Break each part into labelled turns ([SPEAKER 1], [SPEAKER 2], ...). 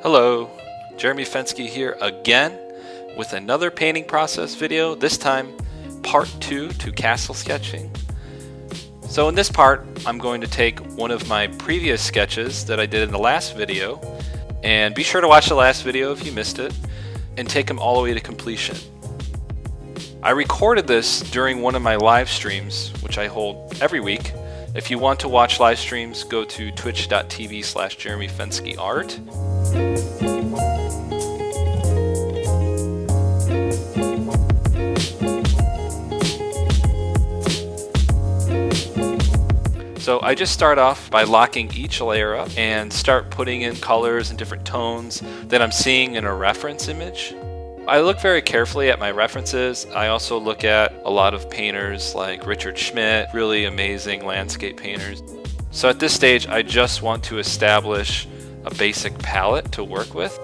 [SPEAKER 1] Hello, Jeremy Fensky here again with another painting process video, this time part 2 to castle sketching. So in this part, I'm going to take one of my previous sketches that I did in the last video, and be sure to watch the last video if you missed it, and take them all the way to completion. I recorded this during one of my live streams, which I hold every week. If you want to watch live streams, go to twitch.tv/JeremyFenskyArt. So I just start off by locking each layer up and start putting in colors and different tones that I'm seeing in a reference image. I look very carefully at my references. I also look at a lot of painters like Richard Schmidt, really amazing landscape painters. So at this stage, I just want to establish a basic palette to work with.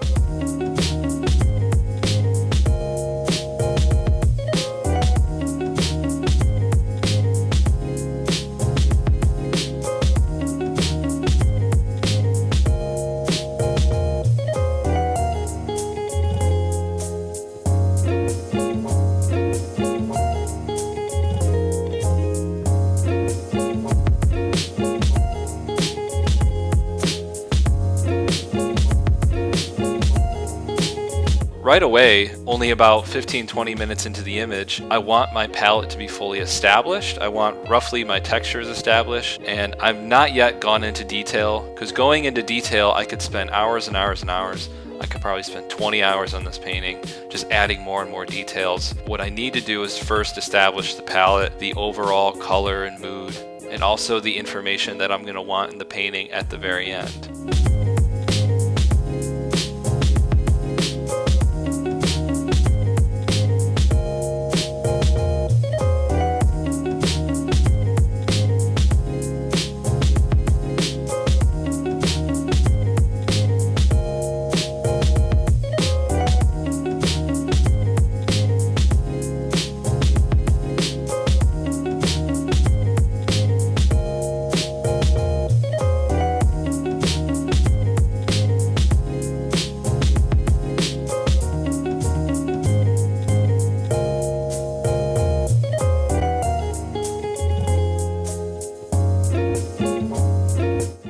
[SPEAKER 1] Right away, only about 15-20 minutes into the image, I want my palette to be fully established. I want roughly my textures established, and I've not yet gone into detail, because going into detail, I could spend hours and hours and hours. I could probably spend 20 hours on this painting, just adding more and more details. What I need to do is first establish the palette, the overall color and mood, and also the information that I'm going to want in the painting at the very end.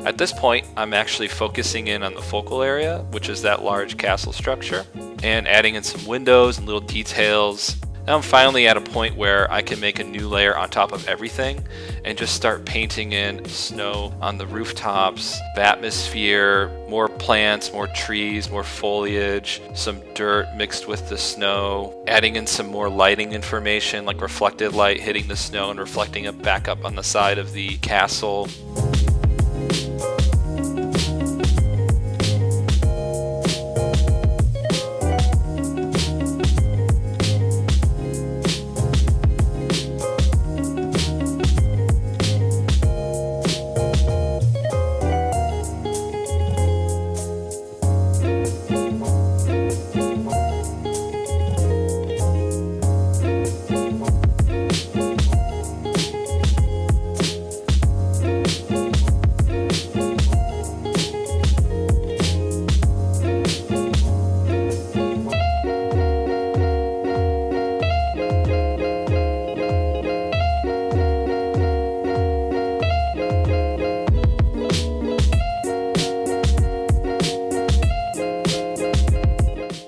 [SPEAKER 1] At this point, I'm actually focusing in on the focal area, which is that large castle structure, and adding in some windows and little details. Now I'm finally at a point where I can make a new layer on top of everything and just start painting in snow on the rooftops, the atmosphere, more plants, more trees, more foliage, some dirt mixed with the snow, adding in some more lighting information like reflected light hitting the snow and reflecting it back up on the side of the castle.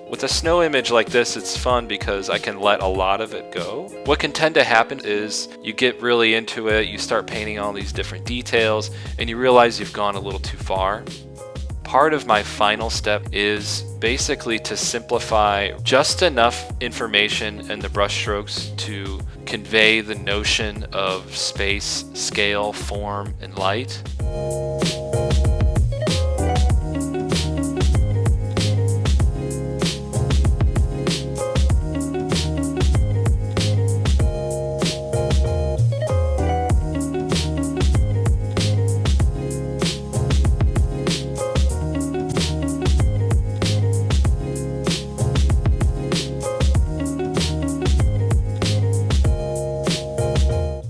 [SPEAKER 1] With a snow image like this, it's fun because I can let a lot of it go. What can tend to happen is you get really into it, you start painting all these different details, and you realize you've gone a little too far. Part of my final step is basically to simplify just enough information in the brushstrokes to convey the notion of space, scale, form, and light.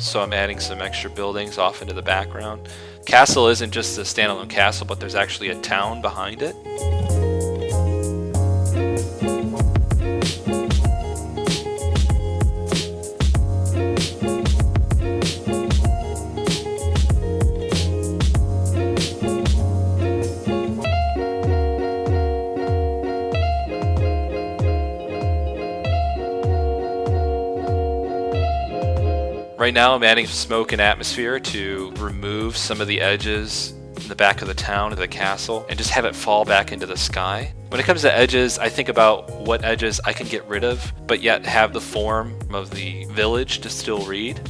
[SPEAKER 1] So I'm adding some extra buildings off into the background, castle isn't just a standalone castle, but there's actually a town behind it. Right now I'm adding smoke and atmosphere to remove some of the edges in the back of the town or the castle and just have it fall back into the sky. When it comes to edges, I think about what edges I can get rid of, but yet have the form of the village to still read.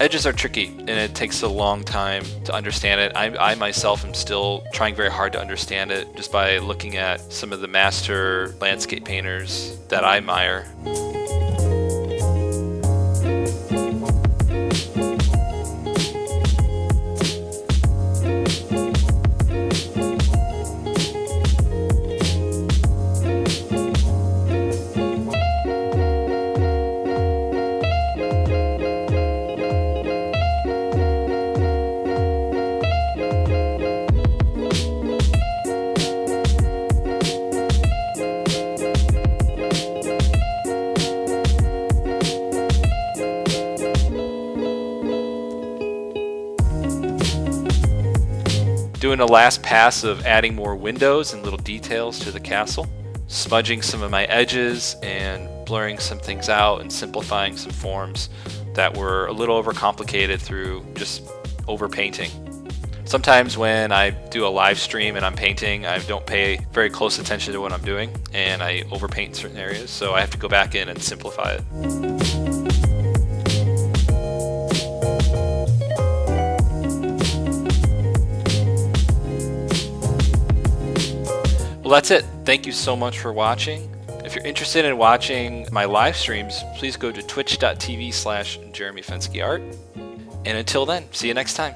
[SPEAKER 1] Edges are tricky and it takes a long time to understand it. I myself am still trying very hard to understand it just by looking at some of the master landscape painters that I admire. Doing a last pass of adding more windows and little details to the castle, smudging some of my edges and blurring some things out and simplifying some forms that were a little overcomplicated through just overpainting. Sometimes when I do a live stream and I'm painting, I don't pay very close attention to what I'm doing and I overpaint in certain areas, so I have to go back in and simplify it. Well, that's it. Thank you so much for watching. If you're interested in watching my live streams, please go to twitch.tv/JeremyFenskeArt. And until then, see you next time.